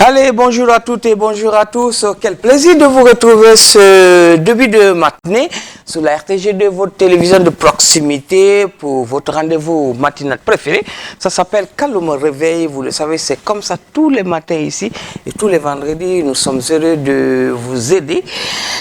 Allez, bonjour à toutes et bonjour à tous. Quel plaisir de vous retrouver ce début de matinée sur la RTG2, votre télévision de proximité pour votre rendez-vous matinal préféré. Ça s'appelle Quand le me réveille. Vous le savez, c'est comme ça tous les matins ici et tous les vendredis. Nous sommes heureux de vous aider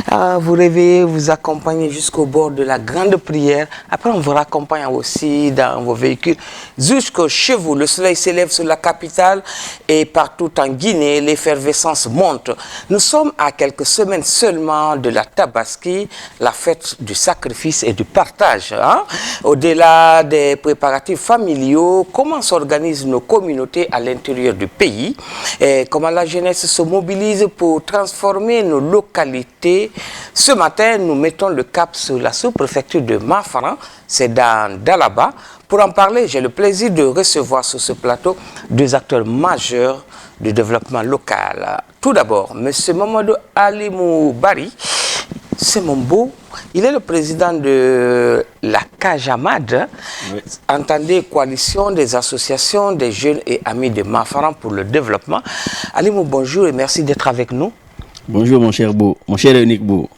à vous réveiller, vous accompagner jusqu'au bord de la grande prière. Après, on vous raccompagne aussi dans vos véhicules jusqu'au chez vous. Le soleil s'élève sur la capitale et partout en Guinée. L'effervescence monte. Nous sommes à quelques semaines seulement de la Tabaski, la fête du sacrifice et du partage. Hein? Au-delà des préparatifs familiaux, comment s'organisent nos communautés à l'intérieur du pays et comment la jeunesse se mobilise pour transformer nos localités. Ce matin, nous mettons le cap sur la sous-préfecture de Mafaran, c'est dans Dalaba. Pour en parler, j'ai le plaisir de recevoir sur ce plateau deux acteurs majeurs du développement local. Tout d'abord, M. Mamadou Alimou Bari, c'est mon beau. Il est le président de la Kajamad, oui. Entendez, coalition des associations des jeunes et amis de Mafaran pour le développement. Alimou, bonjour et merci d'être avec nous. Bonjour mon cher Beau, mon cher et unique Beau.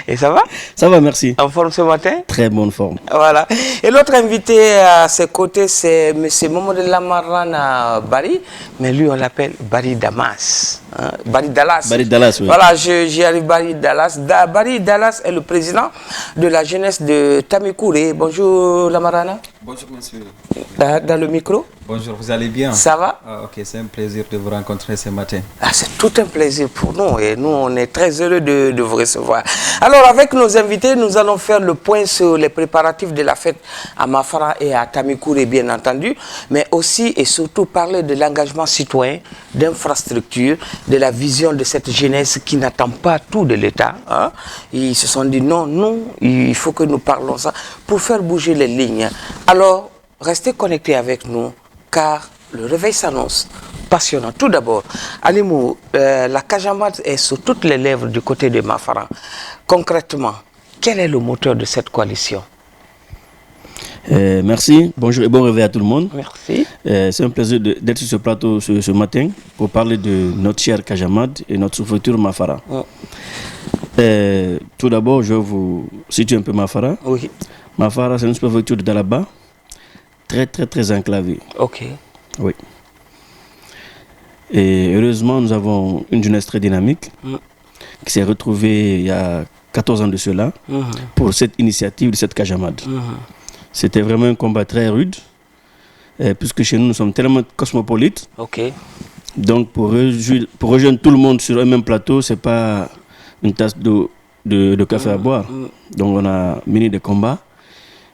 Et ça va? Ça va, merci. En forme ce matin? Très bonne forme. Voilà. Et l'autre invité à ses côtés, c'est M. Mamadou Lamarana Bari, mais lui on l'appelle Bari Damas. Hein? Bari Dallas. Bari Dallas, oui. Voilà, j'y arrive, Bari Dallas. Bari Dallas est le président de la jeunesse de Tamikouré. Bonjour Lamarana. Bonjour monsieur. Dans le micro? Bonjour, vous allez bien? Ça va? Ok, c'est un plaisir de vous rencontrer ce matin. C'est tout un plaisir pour nous et nous on est très heureux de vous recevoir. Alors avec nos invités, nous allons faire le point sur les préparatifs de la fête à Mafara et à Tamikouré bien entendu, mais aussi et surtout parler de l'engagement citoyen, d'infrastructure, de la vision de cette jeunesse qui n'attend pas tout de l'État. Hein? Ils se sont dit non, il faut que nous parlons ça pour faire bouger les lignes. Alors, restez connectés avec nous car le réveil s'annonce. Passionnant. Tout d'abord, Alimou, la Kajamad est sur toutes les lèvres du côté de Mafaran. Concrètement, quel est le moteur de cette coalition? Merci, bonjour et bon réveil à tout le monde. Merci. C'est un plaisir d'être sur ce plateau ce matin pour parler de notre cher Kajamad et notre sous-préfecture Mafara. Tout d'abord, je vais vous situer un peu Mafara. Oui. Mafara, c'est une sous-préfecture de Dalaba, très enclavée. Ok. Oui. Et heureusement, nous avons une jeunesse très dynamique qui s'est retrouvée il y a 14 ans de cela pour cette initiative de cette Kajamad. C'était vraiment un combat très rude, puisque chez nous, nous sommes tellement cosmopolites. Ok. Donc, pour rejoindre tout le monde sur un même plateau, ce n'est pas une tasse de café à boire. Donc, on a mené des combats.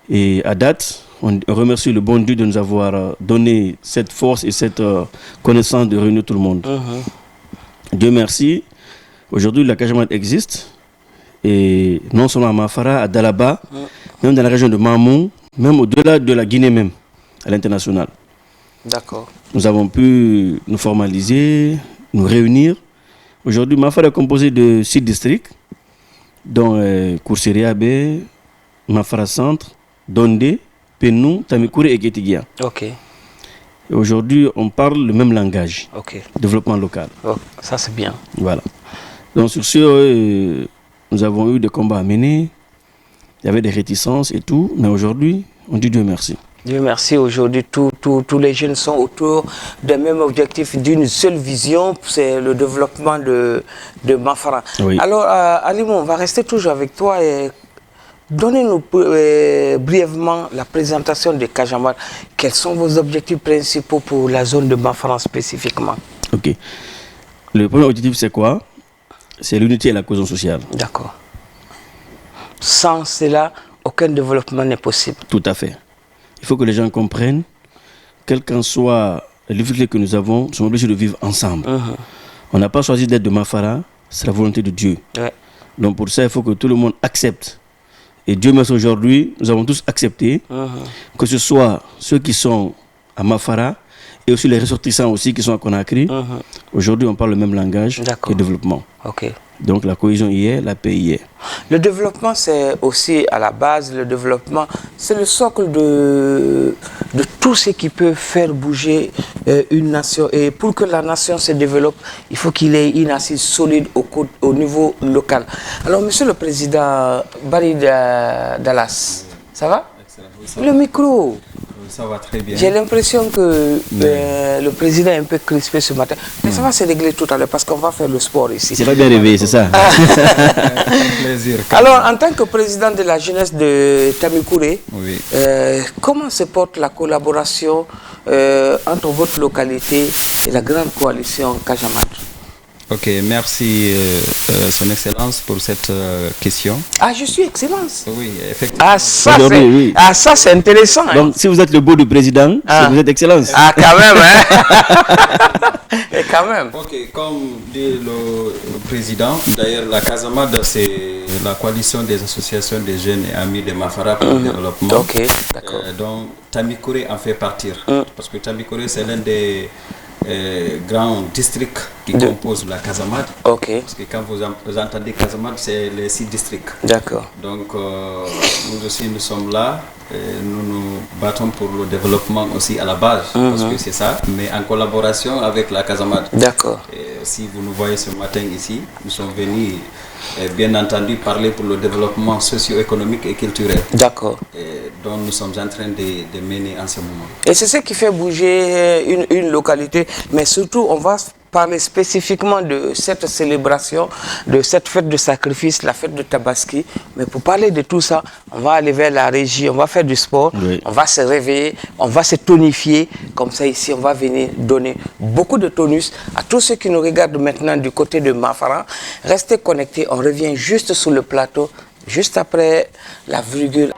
Et à date, on remercie le bon Dieu de nous avoir donné cette force et cette connaissance de réunir tout le monde. Dieu merci. Aujourd'hui, la Kajamad existe. Et non seulement à Mafara, à Dalaba, même dans la région de Mamou, même au-delà de la Guinée même, à l'international. D'accord. Nous avons pu nous formaliser, nous réunir. Aujourd'hui, Mafara est composé de 6 districts, dont Koursiriabé, Mafara Centre, Dondé, Penou, Tamikouré et Guétiguia. Ok. Et aujourd'hui, on parle le même langage. Ok. Développement local. Oh, ça, c'est bien. Voilà. Donc, sur ce, nous avons eu des combats à mener. Il y avait des réticences et tout. Mais aujourd'hui, on dit Dieu merci. Dieu merci. Aujourd'hui, tous les jeunes sont autour d'un même objectif, d'une seule vision. C'est le développement de Mafara. Oui. Alors, Alimou, on va rester toujours avec toi et donnez-nous brièvement la présentation de Kajamad. Quels sont vos objectifs principaux pour la zone de Mafara spécifiquement? Ok. Le premier objectif, c'est quoi? C'est l'unité et la cohésion sociale. D'accord. Sans cela, aucun développement n'est possible. Tout à fait. Il faut que les gens comprennent, quelles qu'en soient les difficultés que nous avons, nous sommes obligés de vivre ensemble. On n'a pas choisi d'être de Mafara, c'est la volonté de Dieu. Ouais. Donc pour ça, il faut que tout le monde accepte. Et Dieu merci, aujourd'hui, nous avons tous accepté, que ce soit ceux qui sont à Mafara et aussi les ressortissants aussi qui sont à Conakry. Aujourd'hui, on parle le même langage de développement. Ok. Donc la cohésion y est, la paix y est. Le développement, c'est aussi à la base, le développement, c'est le socle de tout ce qui peut faire bouger une nation. Et pour que la nation se développe, il faut qu'il ait une assise solide au niveau local. Alors, Monsieur le Président Barry Dallas, ça va? Excellent. Oui, ça Le micro. Ça va très bien. J'ai l'impression que le président est un peu crispé ce matin. Mais ça va se régler tout à l'heure parce qu'on va faire le sport ici. C'est pas bien réveillé, c'est ça? Un plaisir. Alors, en tant que président de la jeunesse de Tamikure, Oui. comment se porte la collaboration entre votre localité et la grande coalition Cajamat? Ok, merci Son Excellence pour cette question. Ah, je suis excellence. Oui, effectivement. Aujourd'hui, oui. Ça c'est intéressant. Hein. Donc si vous êtes le beau du président, c'est que vous êtes excellence. Ah, quand même, hein. Et quand même. Ok, comme dit le président, d'ailleurs la Casamade c'est la coalition des associations des jeunes et amis de Mafara pour le développement. Ok, d'accord. Donc Tamikure en fait partir. Parce que Tamikure c'est l'un des grands districts qui composent la Casamade. Ok, Parce que quand vous entendez Casamade, c'est les 6 districts. d'accord. Donc nous aussi nous sommes là, nous nous battons pour le développement aussi à la base, parce que c'est ça, mais en collaboration avec la Casamade. D'accord. Et si vous nous voyez ce matin ici, nous sommes venus bien entendu parler pour le développement socio-économique et culturel. D'accord. Dont nous sommes en train de mener en ce moment. Et c'est ce qui fait bouger une localité, mais surtout on va parler spécifiquement de cette célébration, de cette fête de sacrifice, la fête de Tabaski. Mais pour parler de tout ça, on va aller vers la régie, on va faire du sport, Oui. on va se réveiller, on va se tonifier. Comme ça ici, on va venir donner beaucoup de tonus à tous ceux qui nous regardent maintenant du côté de Mafara. Restez connectés, on revient juste sur le plateau, juste après la virgule.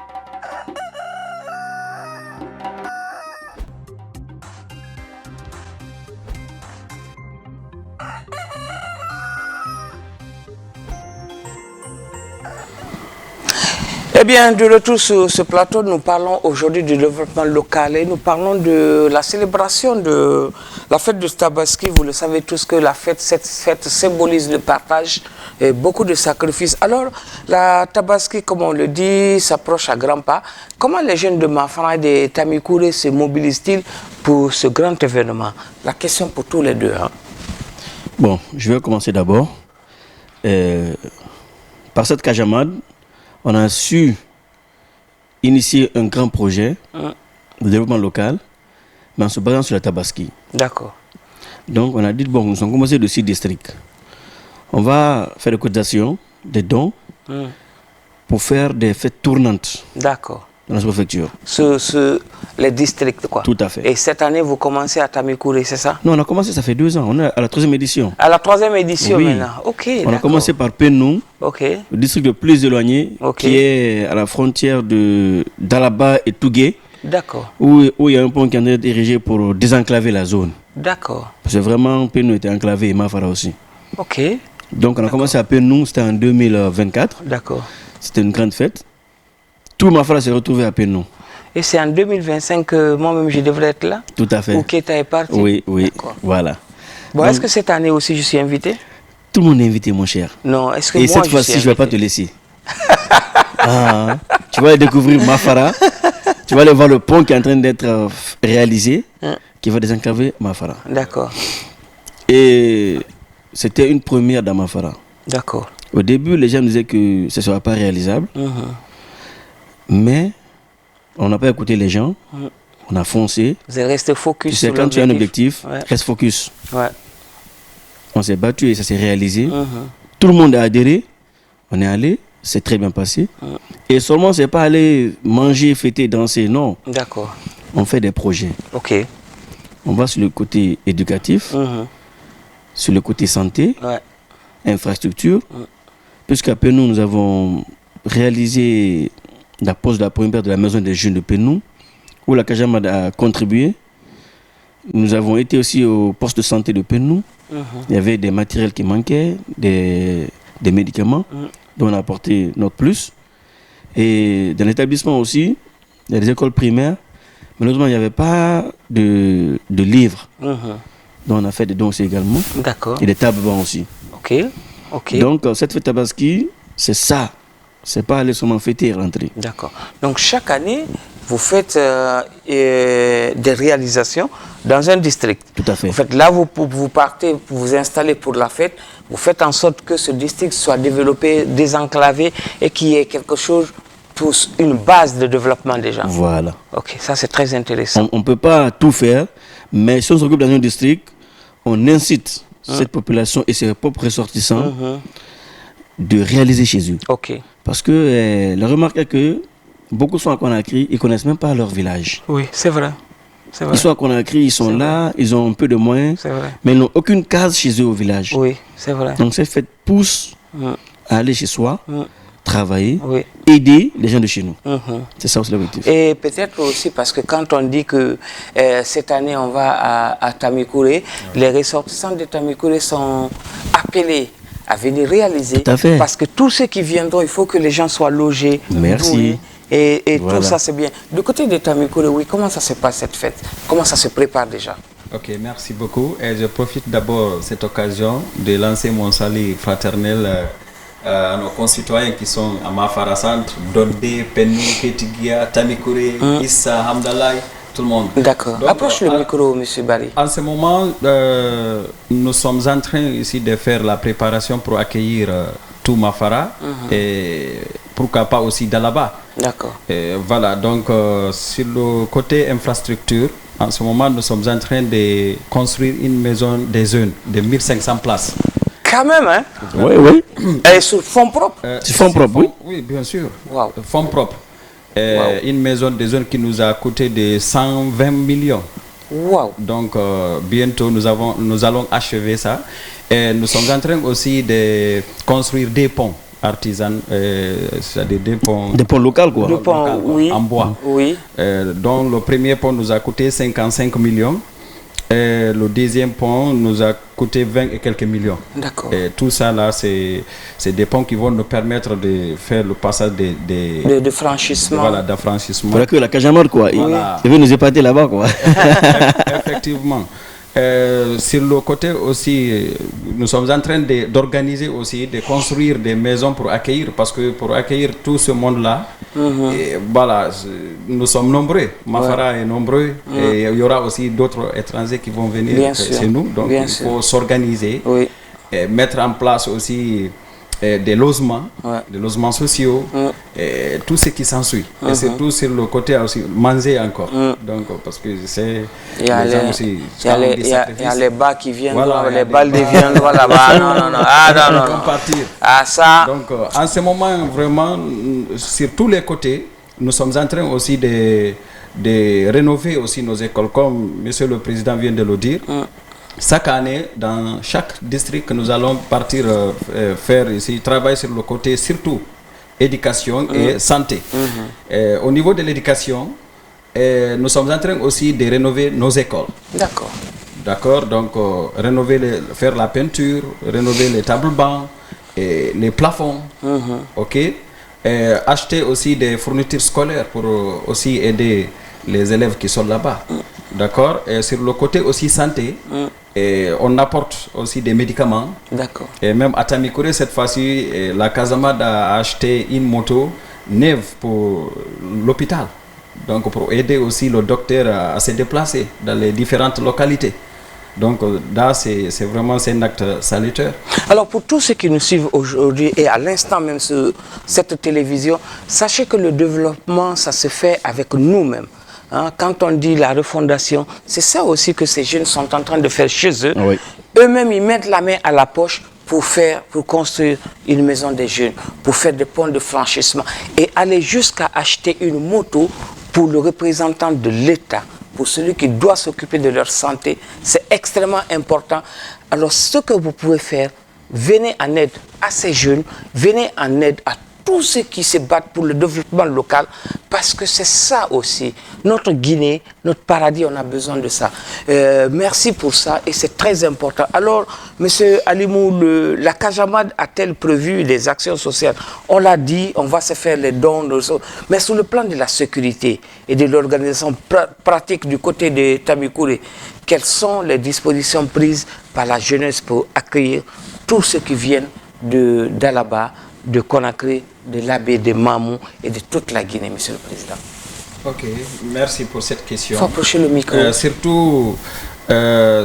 Eh bien, de retour sur ce plateau, nous parlons aujourd'hui du développement local et nous parlons de la célébration de la fête de Tabaski. Vous le savez tous que cette fête symbolise le partage et beaucoup de sacrifices. Alors, la Tabaski, comme on le dit, s'approche à grands pas. Comment les jeunes de Mafara et de Tamikure se mobilisent-ils pour ce grand événement? La question pour tous les deux. Hein. Bon, je vais commencer d'abord. Par cette Casamade, on a su initier un grand projet de développement local, mais en se basant sur la Tabaski. D'accord. Donc on a dit, bon, nous avons commencé de 6 districts. On va faire des cotisations, des dons, pour faire des fêtes tournantes D'accord. dans la préfecture. Les districts, quoi. Tout à fait. Et cette année, vous commencez à Tamikure, c'est ça? Non, on a commencé, ça fait 2 ans. On est à la 3e édition. À la 3e édition Oui. maintenant. Ok. On a d'accord. commencé par Penou, Ok. le district le plus éloigné, Ok. qui est à la frontière de d'Alaba et Tougué, D'accord. où il y a un pont qui est en train d'être érigé pour désenclaver la zone. D'accord. Parce que vraiment, Penou était enclavé et Mafara aussi. Ok. Donc on a commencé à Penou, c'était en 2024. D'accord. C'était une grande fête. Tout Mafara s'est retrouvé à Penou. Et c'est en 2025 que moi-même je devrais être là? Tout à fait. Ou Keita est parti? Oui, oui, D'accord. voilà. Bon, Donc, est-ce que cette année aussi je suis invité? tout le monde est invité, mon cher. Non, est-ce que Et moi cette je fois-ci, suis je ne vais pas te invité? laisser. Ah, tu vas aller découvrir Mafara. Tu vas aller voir le pont qui est en train d'être réalisé, qui va désenclaver Mafara. D'accord. Et c'était une première dans Mafara. D'accord. Au début, les gens disaient que ce ne sera pas réalisable. Mais on n'a pas écouté les gens. On a foncé. Vous êtes resté focus Tu sais, sur quand tu as un l'objectif. objectif, reste focus. Ouais. On s'est battu et ça s'est réalisé. Tout le monde a adhéré. On est allé. C'est très bien passé. Et seulement, c'est pas aller manger, fêter, danser. Non. D'accord. On fait des projets. Ok. On va sur le côté éducatif, sur le côté santé, Ouais. infrastructure. Puisqu'à Penou, nous avons réalisé la pose de la première pierre de la maison des jeunes de Penou, où la Casamade a contribué. Nous avons été aussi au poste de santé de Penou. Il y avait des matériels qui manquaient, des médicaments, dont on a apporté notre plus. Et dans l'établissement aussi, il y a des écoles primaires. Malheureusement, il n'y avait pas de livres. Donc on a fait des dons aussi également. D'accord. Et des tables bancs aussi. Ok. ok. Donc, cette fête Tabaski, c'est ça. C'est pas aller seulement fêter et rentrer. D'accord. Donc chaque année, vous faites des réalisations dans un district. Tout à fait. En fait, là, vous partez, vous vous installez pour la fête, vous faites en sorte que ce district soit développé, désenclavé et qu'il y ait quelque chose pour une base de développement déjà. Voilà. Ok, ça c'est très intéressant. On ne peut pas tout faire, mais si on s'occupe dans un district, on incite cette population et ses propres ressortissants de réaliser chez eux. Ok. Parce que la remarque est que beaucoup sont à Conakry, ils ne connaissent même pas leur village. Oui, c'est vrai. C'est vrai. Ils sont à Conakry, ils sont là, ils ont un peu de moyens, C'est vrai. mais ils n'ont aucune case chez eux au village. Oui, c'est vrai. Donc cette fête pousse à aller chez soi, travailler, Oui. aider les gens de chez nous. C'est ça aussi l'objectif. Et peut-être aussi parce que quand on dit que cette année on va à Tamikore, les ressortissants de Tamikore sont appelés à venir réaliser. Tout à fait. Parce que tous ceux qui viendront, il faut que les gens soient logés. Merci. doués, et Voilà. tout ça c'est bien. Du côté de Tamikore, oui, comment ça se passe cette fête? Comment ça se prépare déjà? Ok, merci beaucoup. Et je profite d'abord de cette occasion de lancer mon salut fraternel à nos concitoyens qui sont à Mafara Centre, Dondé, Penou, Ketigia, Tamikore, Issa, Hamdallah, tout le monde. D'accord. Donc, Approche le micro, monsieur Barry. En ce moment, nous sommes en train ici de faire la préparation pour accueillir tout Mafara et pourquoi pas aussi Dalaba. D'accord. Et voilà, donc sur le côté infrastructure, en ce moment, nous sommes en train de construire une maison des jeunes de 1500 places. Quand même, hein? Oui, oui. Et sur fonds propres? C'est fonds propres, oui. Oui, bien sûr. Wow. Fonds propres. Une maison des jeunes qui nous a coûté de 120 millions. Wow. Donc bientôt nous allons achever ça. Et nous sommes en train aussi de construire des ponts artisans, c'est-à-dire des ponts locaux, quoi. Des ponts, locaux, oui. en bois. Oui. Donc le premier pont nous a coûté 55 millions. Et le deuxième pont nous a coûté 20 et quelques millions. D'accord. Et tout ça là, c'est des ponts qui vont nous permettre de faire le passage De franchissement. voilà, d'affranchissement. Voilà que la Cajamar, quoi. Voilà. Il veut nous épater là-bas, quoi. Effectivement. Sur le côté aussi, nous sommes en train d'organiser aussi, de construire des maisons pour accueillir, parce que pour accueillir tout ce monde-là, et voilà, nous sommes nombreux. Mafara est nombreux, et il y aura aussi d'autres étrangers qui vont venir Bien chez sûr. nous. Donc Bien il sûr. faut s'organiser, Oui. et mettre en place aussi des logements, Ouais. des logements sociaux, et tout ce qui s'ensuit. Et surtout sur le côté aussi, manger encore. Donc, parce que c'est Il y a les gens aussi. il y a quand on les- dit il y a sacrifice, les bas qui viennent, Voilà, il y a les des balles de bas. viande, voilà. Bah, non, non, non. Ah, non, non, ils vont non. partir. Ah, ça. Donc, en ce moment, vraiment, sur tous les côtés, nous sommes en train aussi de rénover aussi nos écoles, comme Monsieur le Président vient de le dire. Chaque année, dans chaque district, nous allons partir faire ici, travailler sur le côté surtout éducation et santé. Au niveau de l'éducation, nous sommes en train aussi de rénover nos écoles. D'accord. D'accord, donc faire la peinture, rénover les tables bancs, et les plafonds, ok. Acheter aussi des fournitures scolaires pour aussi aider les élèves qui sont là-bas. D'accord. Et sur le côté aussi santé, on apporte aussi des médicaments. D'accord. Et même à Tamikore, cette fois-ci, la Casamade a acheté une moto neuve pour l'hôpital. Donc pour aider aussi le docteur à se déplacer dans les différentes localités. Donc là, c'est vraiment un acte salutaire. Alors pour tous ceux qui nous suivent aujourd'hui et à l'instant même sur cette télévision, sachez que le développement, ça se fait avec nous-mêmes. Hein, quand on dit la refondation, c'est ça aussi que ces jeunes sont en train de faire chez eux. Oui. Eux-mêmes, ils mettent la main à la poche pour construire une maison des jeunes, pour faire des ponts de franchissement et aller jusqu'à acheter une moto pour le représentant de l'État, pour celui qui doit s'occuper de leur santé. C'est extrêmement important. Alors, ce que vous pouvez faire, venez en aide à ces jeunes, venez en aide à tous ceux qui se battent pour le développement local, parce que c'est ça aussi. Notre Guinée, notre paradis, on a besoin de ça. Merci pour ça et c'est très important. Alors, Monsieur Alimou, la Cajamade a-t-elle prévu des actions sociales? On l'a dit, on va se faire les dons, mais sur le plan de la sécurité et de l'organisation pratique du côté de Tamikore, quelles sont les dispositions prises par la jeunesse pour accueillir tous ceux qui viennent d'Alaba, de Conakry, de l'Abbé, de Mamou et de toute la Guinée, Monsieur le Président? Ok, merci pour cette question. Il faut approcher le micro. Surtout,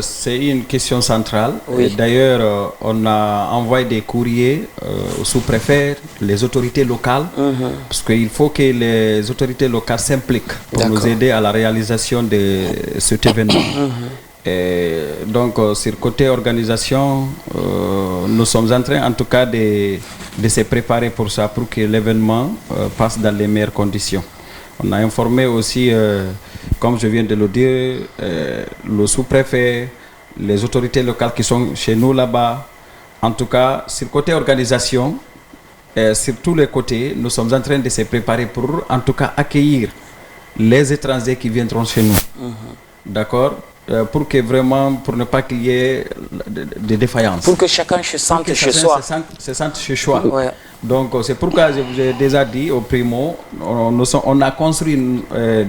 c'est une question centrale. Oui. D'ailleurs, on a envoyé des courriers aux sous-préfets, les autorités locales, parce qu'il faut que les autorités locales s'impliquent pour nous aider à la réalisation de cet événement. Et donc, sur le côté organisation, nous sommes en train, en tout cas, de se préparer pour ça, pour que l'événement passe dans les meilleures conditions. On a informé aussi, comme je viens de le dire, le sous-préfet, les autorités locales qui sont chez nous là-bas. En tout cas, sur le côté organisation, sur tous les côtés, nous sommes en train de se préparer pour, en tout cas, accueillir les étrangers qui viendront chez nous. D'accord? Pour que vraiment, pour ne pas qu'il y ait de défaillances. Pour que chacun se sente chez soi. Se sente chez soi. Ouais. Donc c'est pourquoi je vous ai déjà dit au primo, on a construit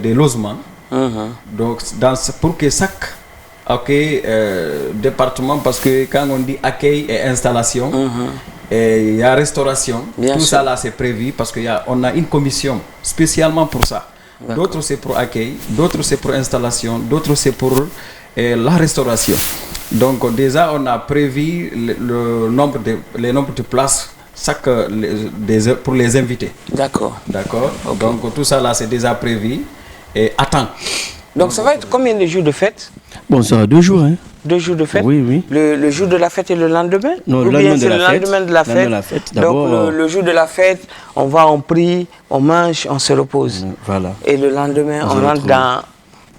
des logements. Donc pour que chaque département, parce que quand on dit accueil et installation, et il y a restauration, Bien tout sûr. ça là c'est prévu parce qu'on a une commission spécialement pour ça. D'autres c'est pour accueil, d'autres c'est pour installation, d'autres c'est pour la restauration. Donc déjà on a prévu le nombre de places pour les invités. D'accord. D'accord. Donc tout ça là c'est déjà prévu et attends. Donc ça va être combien de jours de fête? Bon, ça sera 2 jours. Hein. 2 jours de fête? Oui, oui. Le jour de la fête et le lendemain? Non, Ou le bien lendemain c'est de la le fête. lendemain de la Le lendemain fête. de la fête, Donc d'abord, le jour de la fête, on va, on prie, on mange, on se repose. Voilà. Et le lendemain, On on se rentre retrouve.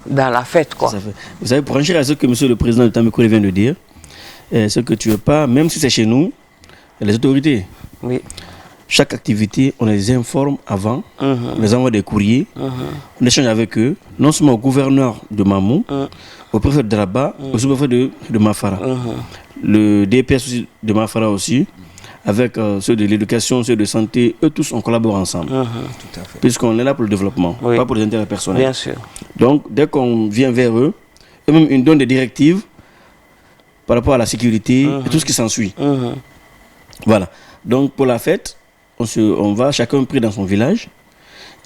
dans la fête, quoi. Ça fait. Vous savez, pour enchaîner à ce que monsieur le président de Tamekouré vient de dire, ce que tu veux pas, même si c'est chez nous, les autorités, Oui. chaque activité, on les informe avant, on les envoie des courriers, on échange avec eux, non seulement au gouverneur de Mamou, au préfet de Rabat, au sous-préfet de Mafara, le DPS aussi de Mafara aussi, avec ceux de l'éducation, ceux de santé, eux tous on collabore ensemble. Tout à fait. Puisqu'on est là pour le développement, Oui. pas pour les intérêts personnels. Bien sûr. Donc, dès qu'on vient vers eux, eux-mêmes ils nous donnent des directives par rapport à la sécurité et tout ce qui s'ensuit. Voilà. Donc, pour la fête, on va chacun pris dans son village.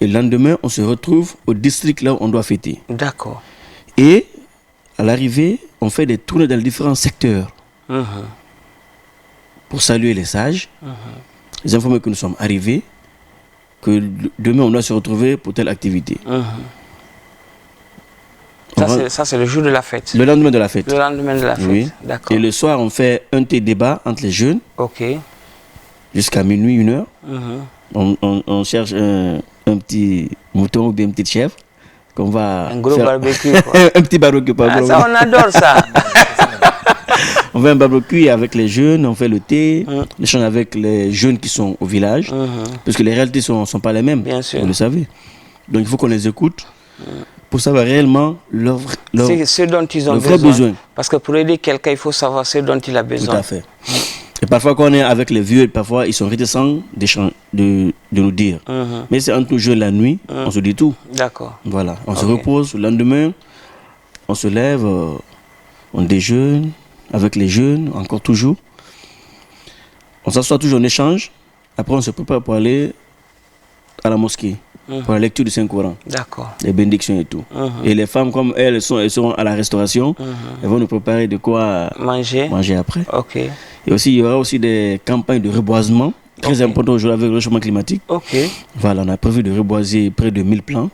Et le lendemain, on se retrouve au district là où on doit fêter. D'accord. Et à l'arrivée, on fait des tournées dans les différents secteurs pour saluer les sages, les informer que nous sommes arrivés, que demain on doit se retrouver pour telle activité. Ça, c'est le jour de la fête. Le lendemain de la fête. Le lendemain de la fête. Oui. D'accord. Et le soir, on fait un thé débat entre les jeunes Ok. jusqu'à minuit, 1h. On cherche un petit mouton ou bien une petite chèvre qu'on va Un gros faire- barbecue, quoi. un petit barbecue, pas Ah, gros. ça, on adore ça. On fait un barbecue avec les jeunes, on fait le thé, on échange avec les jeunes qui sont au village, parce que les réalités ne sont pas les mêmes, Bien sûr. vous le savez. Donc il faut qu'on les écoute pour savoir réellement leur C'est ce dont ils ont le vrai besoin. besoin. Parce que pour aider quelqu'un, il faut savoir ce dont il a Tout besoin. à fait. Et parfois, quand on est avec les vieux, parfois, ils sont réticents de nous dire. Mais c'est entre nous jeunes la nuit, on se dit tout. D'accord. Voilà, on se Ok. repose. Le lendemain, on se lève, on déjeune avec les jeunes, encore toujours. On s'assoit toujours en échange. Après, on se prépare pour aller à la mosquée, pour la lecture du Saint-Coran, D'accord. les bénédictions et tout. Et les femmes, comme elles seront à la restauration, elles vont nous préparer de quoi Manger. manger après. Ok. Et aussi, il y aura aussi des campagnes de reboisement, très importantes aujourd'hui avec le changement climatique. Ok. Voilà, on a prévu de reboiser près de 1000 plants.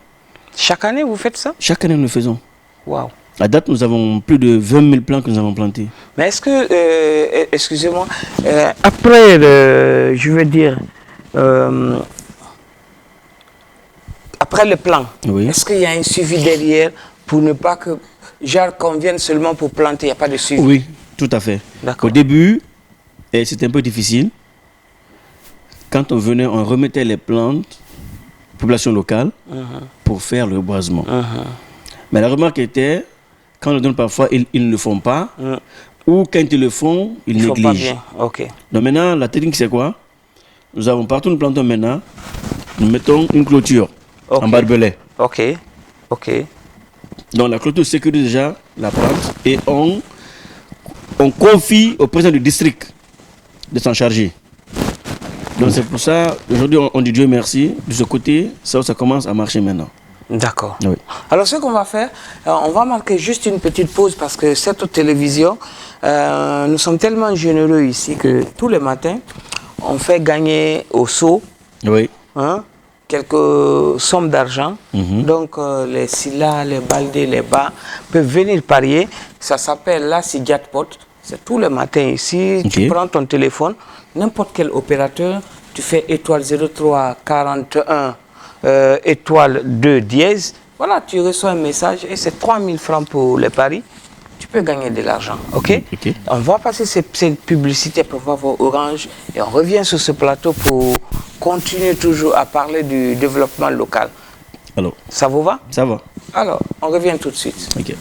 Chaque année, vous faites ça? Chaque année, nous le faisons. Waouh. À date, nous avons plus de 20 000 plants que nous avons plantés. Mais est-ce que, excusez-moi, après, je veux dire, après le plan, Oui. est-ce qu'il y a un suivi derrière pour ne pas que, genre, qu'on vienne seulement pour planter, il n'y a pas de suivi? Oui, tout à fait. D'accord. Au début, c'était un peu difficile. Quand on venait, on remettait les plantes, population locale, pour faire le reboisement. Mais la remarque était, quand on le donne parfois, ils ne le font pas. Ou quand ils le font, ils Ils font pas négligent. bien. Ok. Donc maintenant, la technique, c'est quoi? Nous avons partout, nous plantons maintenant, nous mettons une clôture Ok. en barbelé. Ok. Ok. Donc la clôture sécurise déjà la plante et on confie au président du district de s'en charger. Donc c'est pour ça, aujourd'hui on dit Dieu merci. De ce côté, ça commence à marcher maintenant. D'accord. Oui. Alors ce qu'on va faire, on va marquer juste une petite pause parce que cette télévision, nous sommes tellement généreux ici que tous les matins, on fait gagner au seau quelques sommes d'argent. Donc les Silla, les Baldé, les Bas peuvent venir parier. Ça s'appelle Lassi Jackpot. C'est tous les matins ici. Tu prends ton téléphone, n'importe quel opérateur, tu fais étoile 03 41 étoile 2 dièse. Voilà, tu reçois un message et c'est 3000 francs pour les paris. Tu peux gagner de l'argent, ok? On va passer cette publicité pour voir vos oranges et on revient sur ce plateau pour continuer toujours à parler du développement local. Alors, ça vous va? Ça va. Alors, on revient tout de suite. Ok.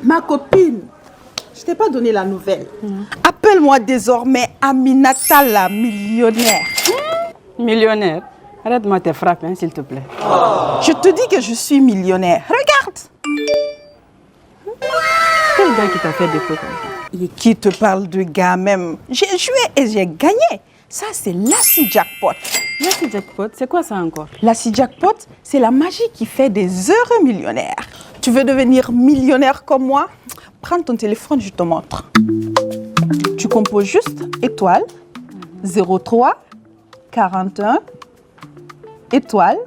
Ma copine, je t'ai pas donné la nouvelle. Appelle-moi désormais Aminata la millionnaire. Millionnaire? Arrête-moi tes frappes, hein, s'il te plaît. Je te dis que je suis millionnaire. Regarde. Quel gars qui t'a fait des coups comme ça? Et qui te parle de gars même? J'ai joué et j'ai gagné. Ça, c'est Lassi Jackpot. Lassi Jackpot, c'est quoi ça encore? Lassi Jackpot, c'est la magie qui fait des heureux millionnaires. Tu veux devenir millionnaire comme moi? Prends ton téléphone, je te montre. Tu composes juste étoile 03 41 étoile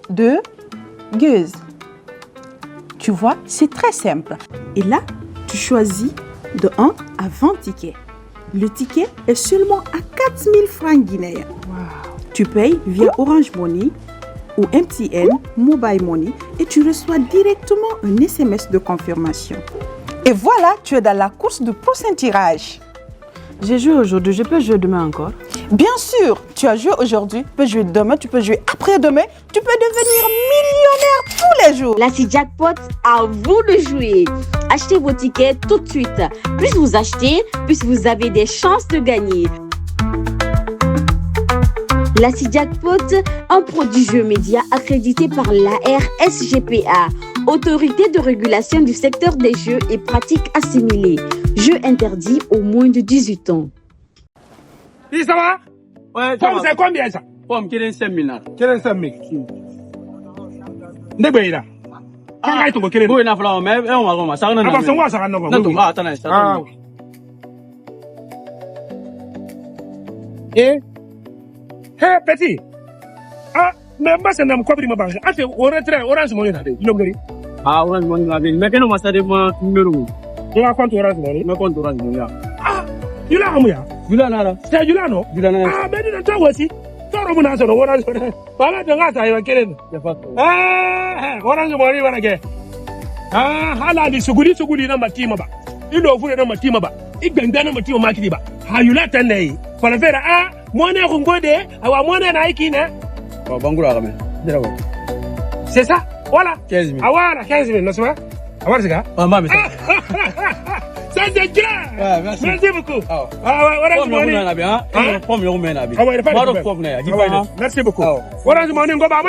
2 gueuse. Tu vois, c'est très simple. Et là, tu choisis de 1 à 20 tickets. Le ticket est seulement à 4000 francs guinéens. Wow. Tu payes via Orange Money ou MTN Mobile Money et tu reçois directement un SMS de confirmation. Et voilà, tu es dans la course du prochain tirage. J'ai joué aujourd'hui, je peux jouer demain encore? Bien sûr, tu as joué aujourd'hui, tu peux jouer demain, tu peux jouer après-demain, tu peux devenir millionnaire tous les jours. Lassi Jackpot, à vous de jouer. Achetez vos tickets tout de suite. Plus vous achetez, plus vous avez des chances de gagner. Lassi Jackpot, un produit jeu média accrédité par la RSGPA, Autorité de régulation du secteur des jeux et pratiques assimilées. Jeux interdits aux moins de 18 ans. Oui, ça va? Ouais, Pomme, c'est combien ça? Pomme, qui est 5 000 là. Quel est 5 000? Ndebe là. Quand est-ce que tu es? Oui, na fla, mais on va ça. Ah, parce que moi, ça va non. Ah, attends, ça. Ah. Eh? Hey, petit. Ah, mais moi, c'est un copain de ma banque. Ah, c'est Orange Money là. Ah, Orange Money là. Mais qu'est-ce que c'est mon numéro? Tu as compte Orange Money? Je compte Orange Money. Ah, tu l'as combien? Tu l'as là. C'est du là, non? Ah, mais dis-le toi aussi. Toi, on a ça, Orange Money. Voilà, tu as ça, il va quel Ah, Orange Money, voilà que. Ah, hala di suguri na matima ba. Ilo fure na matima ba. Igenda na matima makidi ba. Hayula tanai. Para vera ah, mwana ngode, awa mwana na ikina. Oh, bangura kame. Dira ko. C'est ça? Voilà. 15 000. Ah voilà, 15 000, n'est-ce pas? Ah voilà, c'est ça? Ah, maman. Ça c'est clair. Ouais, merci. Merci beaucoup. Ah ouais, Orange Money. Pomme, on met nabi. Ah ouais, pas de problème. Merci beaucoup. Orange Money, go ba.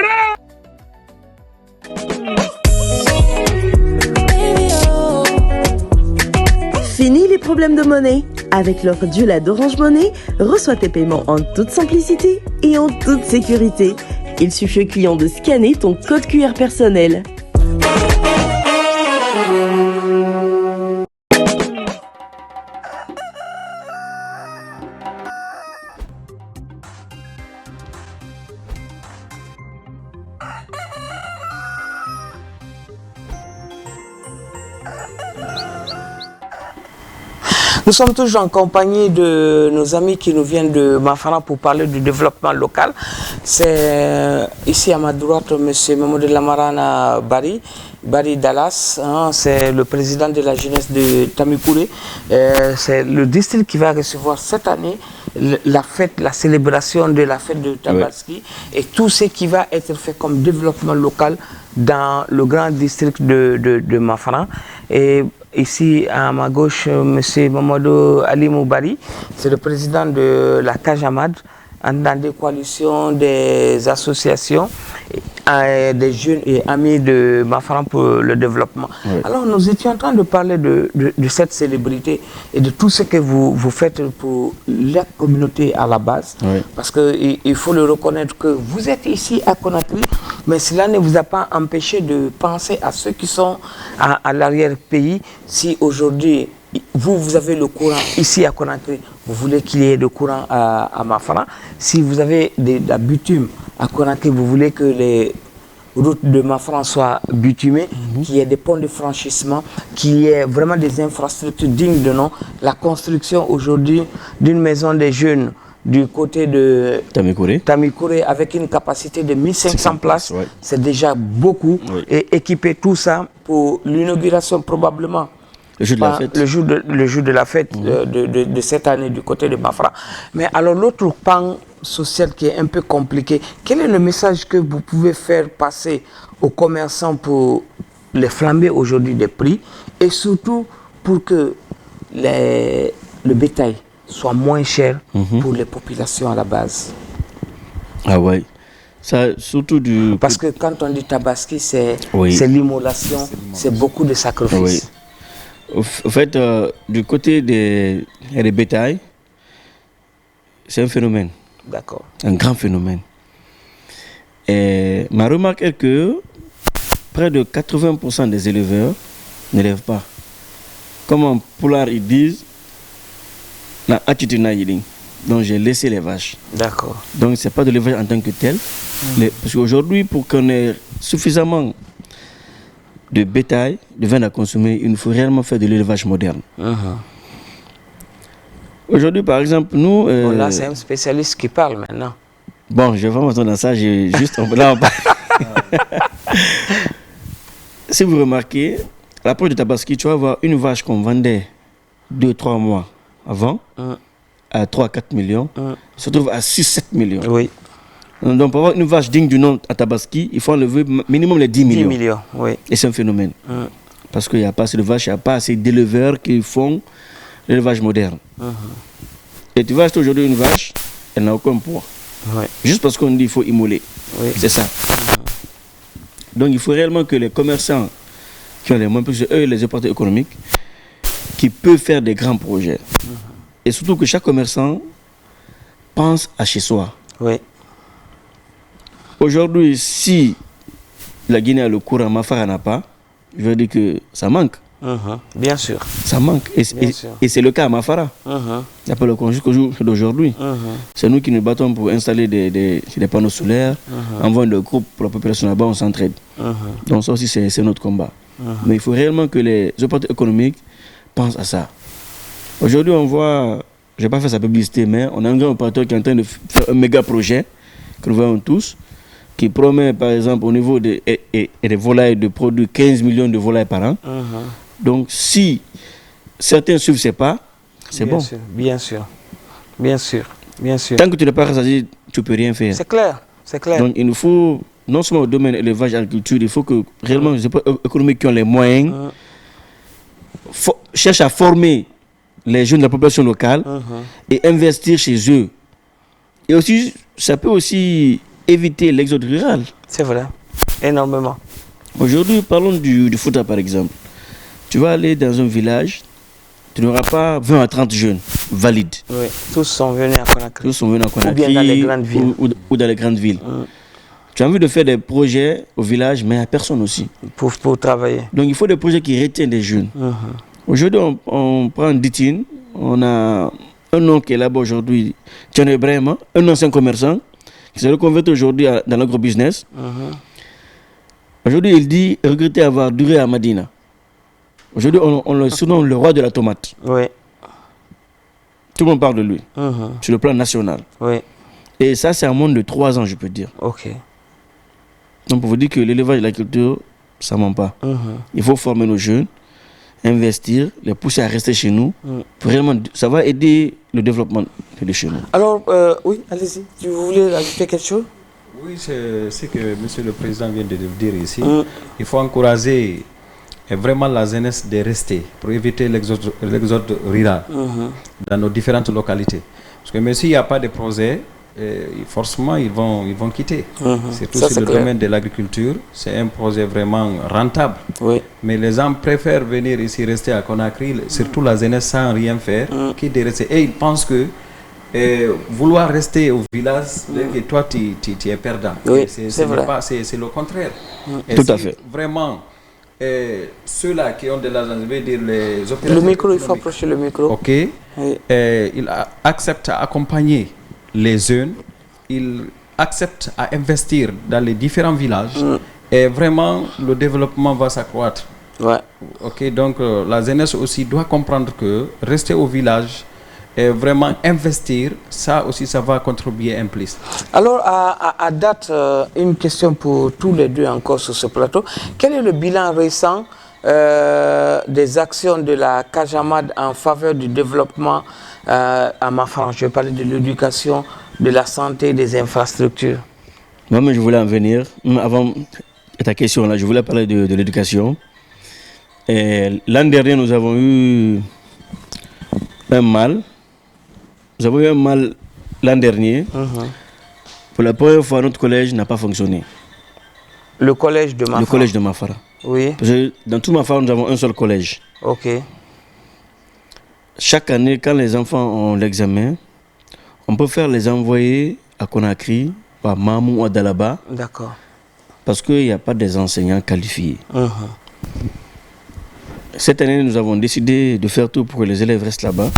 Fini les problèmes de monnaie. Avec l'offre Dula d'Orange Money, reçois tes paiements en toute simplicité et en toute sécurité. Il suffit au client de scanner ton code QR personnel. Nous sommes toujours en compagnie de nos amis qui nous viennent de Mafana pour parler du développement local. C'est ici à ma droite M. Mamadou Lamarana Bari Dallas, hein, c'est le président de la jeunesse de Tamikouré. C'est le district qui va recevoir cette année la fête, la célébration de la fête de Tabaski et tout ce qui va être fait comme développement local dans le grand district de Mafana. Et ici, à ma gauche, M. Mamadou Ali Moubari, c'est le président de la Kajamad, dans des coalitions, des associations. des jeunes et amis de Mafran pour le développement. Oui. Alors, nous étions en train de parler de cette célébrité et de tout ce que vous faites pour la communauté à la base. Oui. Parce qu'il faut le reconnaître que vous êtes ici à Conakry, mais cela ne vous a pas empêché de penser à ceux qui sont à l'arrière-pays. Si aujourd'hui, vous avez le courant ici à Conakry, vous voulez qu'il y ait de courant à Mafran. Si vous avez de la bitume à Conakry, vous voulez que les routes de Mafran soient bitumées, qu'il y ait des ponts de franchissement, qu'il y ait vraiment des infrastructures dignes de nom. La construction aujourd'hui d'une maison des jeunes du côté de Tamikouré avec une capacité de 1500 places, ouais. C'est déjà beaucoup. Oui. Et équiper tout ça pour l'inauguration probablement. Le jour de la fête. Le jour de la fête de cette année du côté de Mafra. Mais alors l'autre pan social qui est un peu compliqué, quel est le message que vous pouvez faire passer aux commerçants pour les flamber aujourd'hui des prix et surtout pour que le bétail soit moins cher pour les populations à la base? Ah ouais. Ça, surtout Parce que quand on dit tabaski, c'est l'immolation, c'est beaucoup de sacrifices. Oui. Au fait, du côté des bétails, c'est un phénomène. D'accord. Un grand phénomène. Et ma remarque est que près de 80% des éleveurs n'élèvent pas. Comme en Poulard, ils disent, la attitude. Donc j'ai laissé les vaches. D'accord. Donc c'est pas de l'élevage en tant que tel. Parce qu'aujourd'hui, pour qu'on ait suffisamment de bétail, de viande à consommer, il nous faut réellement faire de l'élevage moderne. Aujourd'hui, par exemple, nous... là, c'est un spécialiste qui parle maintenant. Bon, je vais vraiment entendre ça, j'ai juste... Là, si vous remarquez, à l'approche de Tabaski, tu vas avoir une vache qu'on vendait 2-3 mois avant, à 3-4 millions, se trouve à 6-7 millions. Oui. Donc, pour avoir une vache digne du nom à Tabaski, il faut enlever minimum les 10 millions. 10 millions, oui. Et c'est un phénomène. Parce qu'il n'y a pas assez de vaches, il n'y a pas assez d'éleveurs qui font l'élevage moderne. Et tu vas acheter aujourd'hui une vache, elle n'a aucun poids. Oui. Juste parce qu'on dit qu'il faut immoler. Oui. C'est ça. Donc, il faut réellement que les commerçants qui ont les moyens, parce que eux, les opérateurs économiques, qui peuvent faire des grands projets. Et surtout que chaque commerçant pense à chez soi. Oui. Aujourd'hui, si la Guinée a le courant, Mafara n'a pas, je veux dire que ça manque. Bien sûr. Ça manque. Et c'est le cas à Mafara. Il n'y a pas le courant jusqu'au jour d'aujourd'hui. C'est nous qui nous battons pour installer des panneaux solaires, envoyer des groupes pour la population là-bas, on s'entraide. Donc ça aussi, c'est notre combat. Mais il faut réellement que les opérateurs économiques pensent à ça. Aujourd'hui, on voit, je ne vais pas faire sa publicité, mais on a un grand opérateur qui est en train de faire un méga projet, que nous voyons tous, qui promet par exemple au niveau des volailles de produire 15 millions de volailles par an. Donc si certains suivent ces pas, c'est bon. Bien sûr. Tant que tu n'es pas rassasié, tu ne peux rien faire. C'est clair. Donc il nous faut, non seulement au domaine élevage et agriculture, il faut que réellement les économies qui ont les moyens cherchent à former les jeunes de la population locale et investir chez eux. Et aussi, ça peut aussi éviter l'exode rural. C'est vrai, énormément. Aujourd'hui, parlons du Fouta par exemple. Tu vas aller dans un village, tu n'auras pas 20 à 30 jeunes valides. Oui, tous sont venus à Conakry. Ou bien dans les grandes villes. Ou dans les grandes villes. Tu as envie de faire des projets au village, mais il n'y a personne aussi. Pour travailler. Donc il faut des projets qui retiennent des jeunes. Aujourd'hui, on prend Ditine, on a un nom qui est là-bas aujourd'hui, Tiano Ibrahima, un ancien commerçant, qui s'est reconverti aujourd'hui dans l'agro-business. Aujourd'hui, il dit regretter avoir duré à Madina. Aujourd'hui, on le surnomme le roi de la tomate. Oui. Tout le monde parle de lui, sur le plan national. Oui. Et ça, c'est un monde de 3 ans, je peux dire. Ok. Donc, pour vous dire que l'élevage et la culture, ça ne ment pas. Il faut former nos jeunes, investir, les pousser à rester chez nous. Vraiment, ça va aider le développement de chez nous. Alors, oui, allez-y. Vous voulez ajouter quelque chose? Oui, c'est ce que M. le Président vient de dire ici. Il faut encourager vraiment la jeunesse de rester pour éviter l'exode rural dans nos différentes localités. Parce que même s'il n'y a pas de projet, forcément ils vont quitter. Surtout Ça, sur le clair. domaine de l'agriculture, c'est un projet vraiment rentable. Oui. Mais les gens préfèrent venir ici, rester à Conakry, surtout la jeunesse sans rien faire, qui de rester. Et ils pensent que vouloir rester au village, que toi tu es perdant. Oui, C'est c'est vrai. c'est le contraire. Et Tout à si fait. Vraiment, ceux-là qui ont de l'argent, je veux dire les opérateurs. Le micro, il faut économiques, approcher le micro. ok, Oui. ils acceptent à accompagner les jeunes, ils acceptent à investir dans les différents villages et vraiment le développement va s'accroître. Ouais. Ok, donc la jeunesse aussi doit comprendre que rester au village et vraiment investir, ça aussi ça va contribuer un plus. Alors, à date, une question pour tous les deux encore sur ce plateau. Quel est le bilan récent des actions de la Cajamad en faveur du développement à Mafara? Je vais parler de l'éducation, de la santé, des infrastructures. Moi, mais je voulais en venir. Avant ta question, là, je voulais parler de l'éducation. L'an dernier, nous avons eu un mal. Nous avons eu un mal l'an dernier. Pour la première fois, notre collège n'a pas fonctionné. Le collège de Mafara? Le collège de Mafara. Oui. Parce que dans tout Mafara, nous avons un seul collège. Ok. Chaque année, quand les enfants ont l'examen, on peut faire les envoyer à Conakry, à Mamou ou à Dalaba. D'accord. Parce qu'il n'y a pas des enseignants qualifiés. Cette année, nous avons décidé de faire tout pour que les élèves restent là-bas,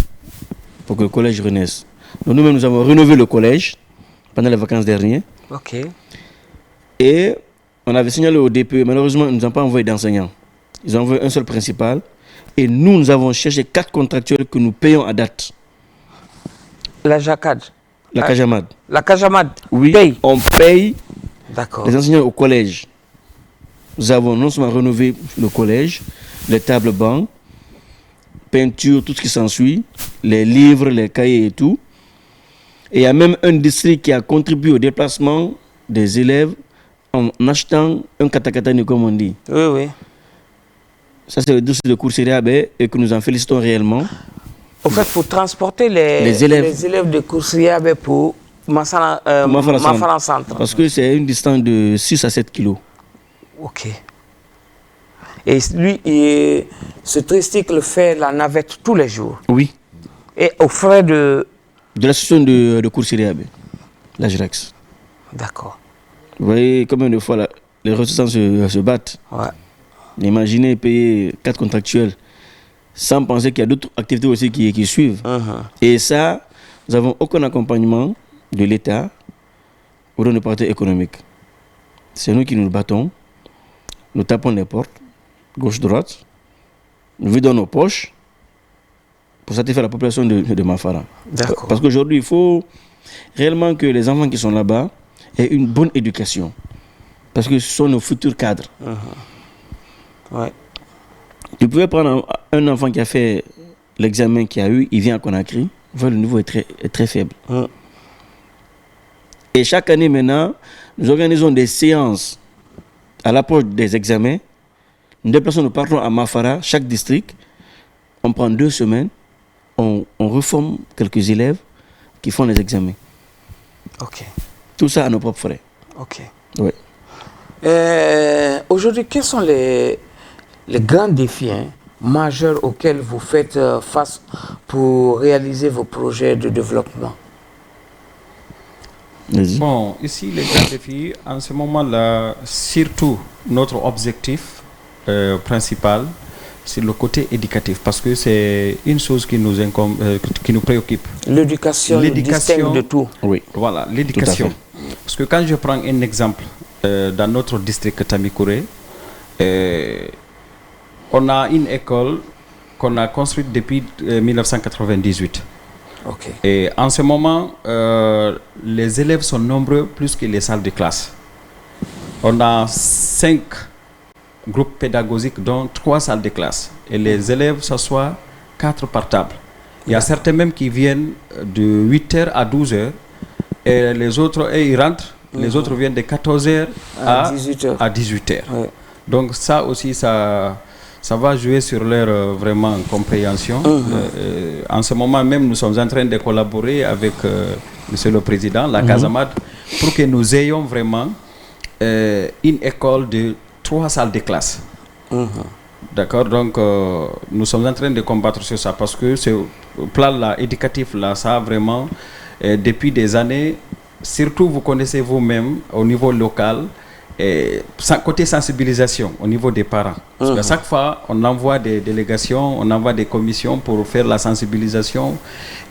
pour que le collège renaisse. Donc nous-mêmes, nous avons rénové le collège pendant les vacances dernières. Ok. Et on avait signalé au DPE, malheureusement, ils ne nous ont pas envoyé d'enseignants. Ils ont envoyé un seul principal. Et nous avons cherché 4 contractuels que nous payons à date. La Jacad? La Cajamad. La Cajamad? Oui, paye. on paye D'accord. les enseignants au collège. Nous avons non seulement rénové le collège, les tables bancs, peinture, tout ce qui s'ensuit, les livres, les cahiers et tout. Et il y a même un district qui a contribué au déplacement des élèves en achetant un katakatani, comme on dit. Oui, oui. Ça, c'est le district de Koursiriabé et que nous en félicitons réellement. Au fait, pour transporter les élèves de Koursiriabé pour Mafara Centre. Parce que c'est une distance de 6 à 7 kilos. Ok. Et lui, ce tricycle fait la navette tous les jours. Oui. Et aux frais de... De l'association de Koursiriabé, la JREX. D'accord. Vous voyez combien de fois les ressources se battent. Ouais. Imaginez payer 4 contractuels sans penser qu'il y a d'autres activités aussi qui suivent. Et ça, nous n'avons aucun accompagnement de l'État ou de nos partenaires économiques. C'est nous qui nous battons, nous tapons les portes, gauche-droite, nous vidons nos poches pour satisfaire la population de Mafara. D'accord. Parce qu'aujourd'hui, il faut réellement que les enfants qui sont là-bas aient une bonne éducation. Parce que ce sont nos futurs cadres. Ouais. Tu pouvais prendre un enfant qui a fait l'examen qu'il a eu, il vient à Conakry, le niveau est très faible. Et chaque année maintenant, nous organisons des séances à l'approche des examens. Nous déplaçons, nous partons à Mafara, chaque district. On prend 2 semaines, on reforme quelques élèves qui font les examens. Ok. Tout ça à nos propres frais. Ok. Oui. Aujourd'hui, quels sont les grands défis majeurs auxquels vous faites face pour réaliser vos projets de développement? Bon, ici, les grands défis, en ce moment-là, surtout notre objectif principal, c'est le côté éducatif, parce que c'est une chose qui nous préoccupe. L'éducation distingue de tout. Oui. Voilà, l'éducation. Parce que quand je prends un exemple, dans notre district Tamikouré, on a une école qu'on a construite depuis 1998. Okay. Et en ce moment, les élèves sont nombreux plus que les salles de classe. On a 5 groupes pédagogiques, dont 3 salles de classe. Et les élèves s'assoient 4 par table. Il y a certains même qui viennent de 8h à 12h. Et les autres, ils rentrent. Les autres viennent de 14h à 18h. Ouais. Donc ça aussi, ça ça va jouer sur leur vraiment compréhension. En ce moment même, nous sommes en train de collaborer avec Monsieur le Président, la Casamade, pour que nous ayons vraiment une école de 3 salles de classe. D'accord, donc nous sommes en train de combattre sur ça parce que ce plan-là, éducatif-là, ça a vraiment, depuis des années, surtout vous connaissez vous-même au niveau local, côté sensibilisation au niveau des parents. Parce qu'à chaque fois, on envoie des délégations, on envoie des commissions pour faire la sensibilisation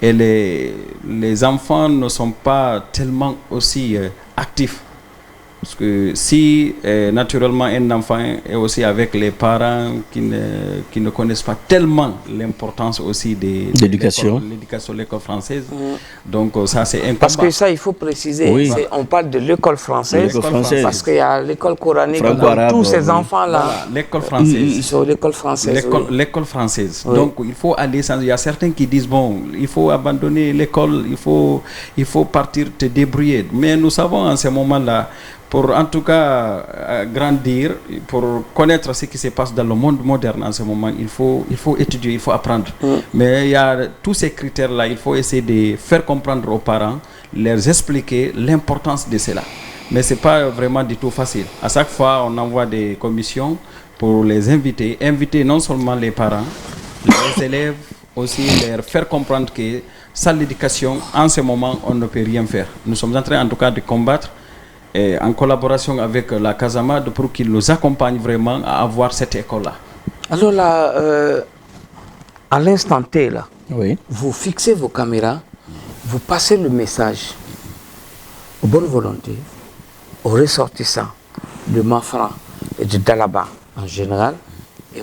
et les enfants ne sont pas tellement aussi actifs. Parce que si naturellement un enfant est aussi avec les parents qui ne connaissent pas tellement l'importance aussi de l'éducation, l'école française, donc ça c'est un Parce combat. que ça il faut préciser, on parle de l'école française, parce qu'il y a l'école coranique, tous ces enfants-là, voilà, l'école française. Ils sont l'école française. L'école française. Donc il faut aller sans... Il y a certains qui disent, bon, il faut abandonner l'école, il faut partir te débrouiller. Mais nous savons en ce moment-là, pour en tout cas grandir, pour connaître ce qui se passe dans le monde moderne en ce moment, il faut étudier, il faut apprendre. Mais il y a tous ces critères-là, il faut essayer de faire comprendre aux parents, leur expliquer l'importance de cela. Mais ce n'est pas vraiment du tout facile. À chaque fois, on envoie des commissions pour les inviter non seulement les parents, les élèves, aussi leur faire comprendre que sans l'éducation, en ce moment, on ne peut rien faire. Nous sommes en train en tout cas de combattre en collaboration avec la Casamade pour qu'ils nous accompagnent vraiment à avoir cette école-là. Alors là, à l'instant T, là, vous fixez vos caméras, vous passez le message aux bonnes volontés, aux ressortissants de Mafra et de Dalaba en général, et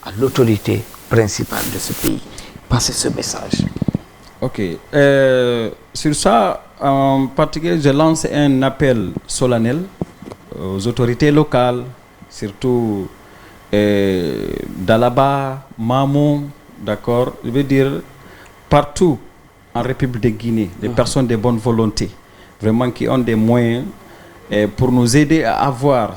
à l'autorité principale de ce pays. Passez ce message. Ok. Sur ça, en particulier, je lance un appel solennel aux autorités locales, surtout Dalaba, Mamou, d'accord, je veux dire partout en République de Guinée, des personnes de bonne volonté, vraiment qui ont des moyens pour nous aider à avoir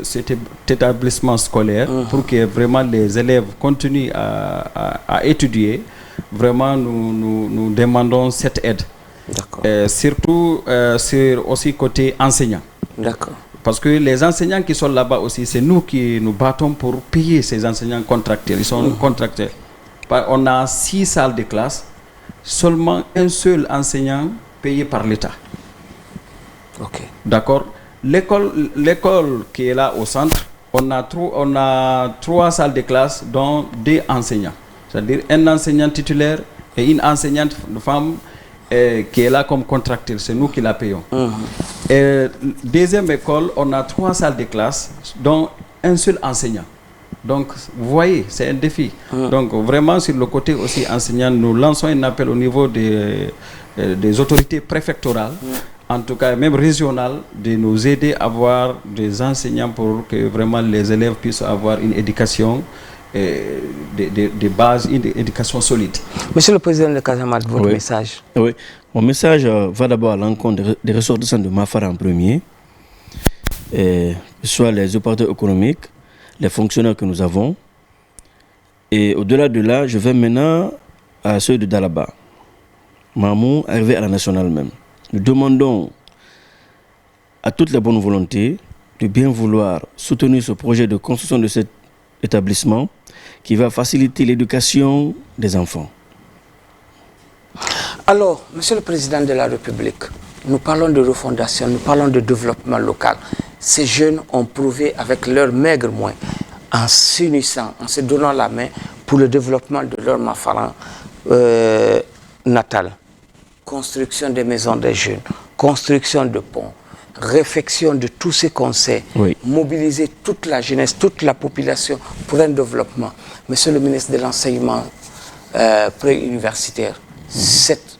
cet établissement scolaire, pour que vraiment les élèves continuent à étudier. Vraiment, nous demandons cette aide. Surtout sur aussi côté enseignants. Parce que les enseignants qui sont là-bas aussi, c'est nous qui nous battons pour payer ces enseignants contractuels. Ils sont contractuels. On a 6 salles de classe, seulement un seul enseignant payé par l'État. D'accord. L'école qui est là au centre, on a 3 salles de classe, dont 2 enseignants. C'est-à-dire un enseignant titulaire et une enseignante femme qui est là comme contractuelle. C'est nous qui la payons. Et deuxième école, on a 3 salles de classe, dont un seul enseignant. Donc, vous voyez, c'est un défi. Donc, vraiment, sur le côté aussi enseignant, nous lançons un appel au niveau des autorités préfectorales, en tout cas même régionales, de nous aider à avoir des enseignants pour que vraiment les élèves puissent avoir une éducation de base, une éducation solide. Monsieur le Président de Casamade, votre message. Oui, mon message va d'abord à l'encontre des ressortissants de Mafara en premier, soit les opérateurs économiques, les fonctionnaires que nous avons. Et au-delà de là, je vais maintenant à ceux de Dalaba. Mamou, arrivé à la nationale même. Nous demandons à toutes les bonnes volontés de bien vouloir soutenir ce projet de construction de cet établissement qui va faciliter l'éducation des enfants. Alors, Monsieur le Président de la République, nous parlons de refondation, nous parlons de développement local. Ces jeunes ont prouvé avec leurs maigres moyens, en s'unissant, en se donnant la main pour le développement de leur Mafaran natal. Construction des maisons des jeunes, construction de ponts, réflexion de tous ces conseils, mobiliser toute la jeunesse, toute la population pour un développement. Monsieur le ministre de l'Enseignement préuniversitaire, cette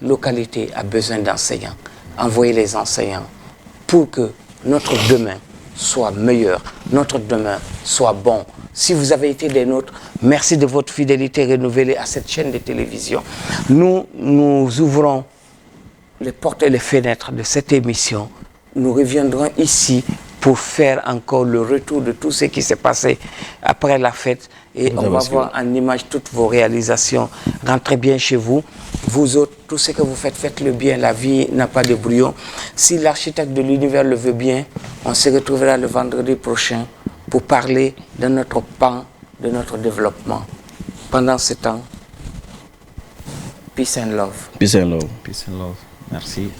localité a besoin d'enseignants. Envoyez les enseignants pour que notre demain soit meilleur, notre demain soit bon. Si vous avez été des nôtres, merci de votre fidélité renouvelée à cette chaîne de télévision. Nous ouvrons les portes et les fenêtres de cette émission. Nous reviendrons ici pour faire encore le retour de tout ce qui s'est passé après la fête. Et on va voir en image toutes vos réalisations. Rentrez bien chez vous. Vous autres, tout ce que vous faites, faites-le bien. La vie n'a pas de brouillon. Si l'architecte de l'univers le veut bien, on se retrouvera le vendredi prochain pour parler de notre pan, de notre développement. Pendant ce temps, peace and love. Peace and love. Peace and love. Merci.